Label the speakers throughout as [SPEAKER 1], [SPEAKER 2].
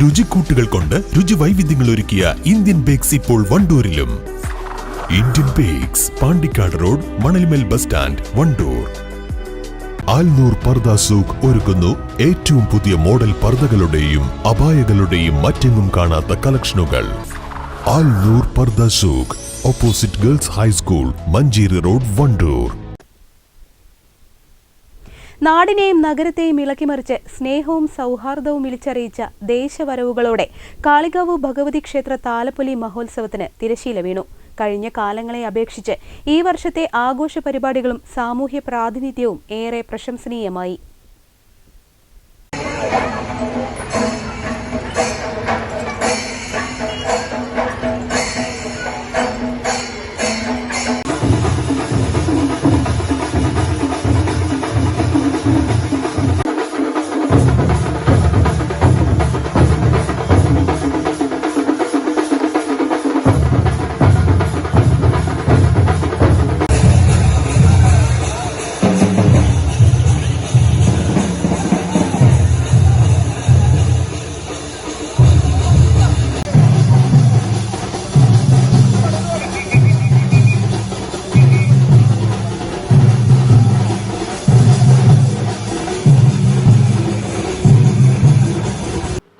[SPEAKER 1] രുചിക്കൂട്ടുകൾ കൊണ്ട് രുചി വൈവിധ്യങ്ങൾ ഒരുക്കിയ ഇന്ത്യൻ ബേക്സ് ഇപ്പോൾ വണ്ടൂരിലും. Indian bakes, Pandikkad road, Manalmel bus stand, Wandoor. Alnoor Parda Souq ഒരുക്കുന്നു ഏറ്റവും പുതിയ മോഡൽ പർദകളുടെയും അബായകളുടെയും മറ്റെങ്ങും കാണാത്ത കളക്ഷനുകൾ. Alnoor Parda Souq, opposite girls high school, Manjeri road, Wandoor.
[SPEAKER 2] നാടിനെയും നഗരത്തെയും ഇളക്കിമറിച്ച് സ്നേഹവും സൗഹാർദ്ദവും വിളിച്ചറിയിച്ച ദേശവരവുകളോടെ കാളികാവ് ഭഗവതി ക്ഷേത്ര താലപ്പൊലി മഹോത്സവത്തിന് തിരശീല വീണു. കഴിഞ്ഞ കാലങ്ങളെ അപേക്ഷിച്ച് ഈ വർഷത്തെ ആഘോഷ പരിപാടികളും സാമൂഹ്യ പ്രാതിനിധ്യവും ഏറെ പ്രശംസനീയമായി.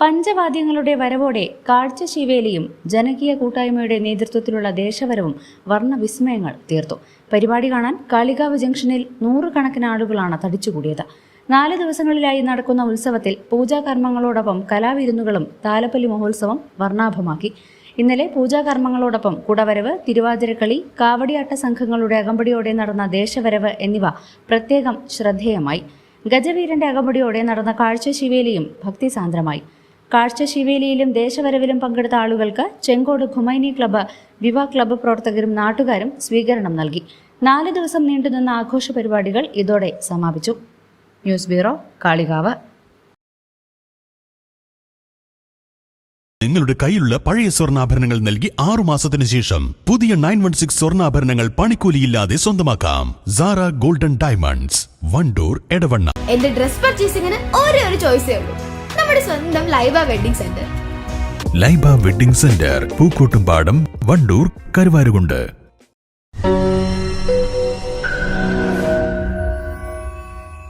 [SPEAKER 3] പഞ്ചവാദ്യങ്ങളുടെ വരവോടെ കാഴ്ചശിവേലിയും ജനകീയ കൂട്ടായ്മയുടെ നേതൃത്വത്തിലുള്ള ദേശവരവും വർണ്ണവിസ്മയങ്ങൾ തീർത്തു. പരിപാടി കാണാൻ കാളികാവ് ജംഗ്ഷനിൽ 100 കണക്കിന് ആളുകളാണ് തടിച്ചുകൂടിയത്. 4 ദിവസങ്ങളിലായി നടക്കുന്ന ഉത്സവത്തിൽ പൂജാകർമ്മങ്ങളോടൊപ്പം കലാവിരുന്നുകളും താലപ്പൊലി മഹോത്സവം വർണ്ണാഭമാക്കി. ഇന്നലെ പൂജാകർമ്മങ്ങളോടൊപ്പം കുടവരവ്, തിരുവാതിരക്കളി, കാവടിയാട്ട സംഘങ്ങളുടെ അകമ്പടിയോടെ നടന്ന ദേശവരവ് എന്നിവ പ്രത്യേകം ശ്രദ്ധേയമായി. ഗജവീരന്റെ അകമ്പടിയോടെ നടന്ന കാഴ്ചശിവേലിയും ഭക്തിസാന്ദ്രമായി. കാഴ്ചശിവേലിയിലും ദേശവരവിലും പങ്കെടുത്ത ആളുകൾക്ക് ചെങ്കോട് ഖുമൈനി ക്ലബ്ബ്, വിവ ക്ലബ്ബ് പ്രവർത്തകരും നാട്ടുകാരും സ്വീകരണം നൽകി. 4 ദിവസം നീണ്ടുനിന്ന ആഘോഷ പരിപാടികൾ ഇതോടെ സമാപിച്ചു. News bureau, Kalikavu.
[SPEAKER 1] നിങ്ങളുടെ കയ്യിലുള്ള പഴയ സ്വർണ്ണാഭരണങ്ങൾ നൽകി 6 മാസത്തിന് ശേഷം പുതിയ 916 സ്വർണ്ണാഭരണങ്ങൾ പണിക്കൂലിയില്ലാതെ സ്വന്തമാക്കാം. Sara golden diamonds, Wandoor, Edavanna.
[SPEAKER 4] എന്റെ ഡ്രസ് പർച്ചേസിംഗിന് ഒരേ ഒരു ചോയ്സേ ഉള്ളൂ, നമ്മുടെ സ്വന്തം Laiba wedding centre.
[SPEAKER 1] Laiba wedding centre, Pookkottumpadam, Wandoor, Karuvarakundu.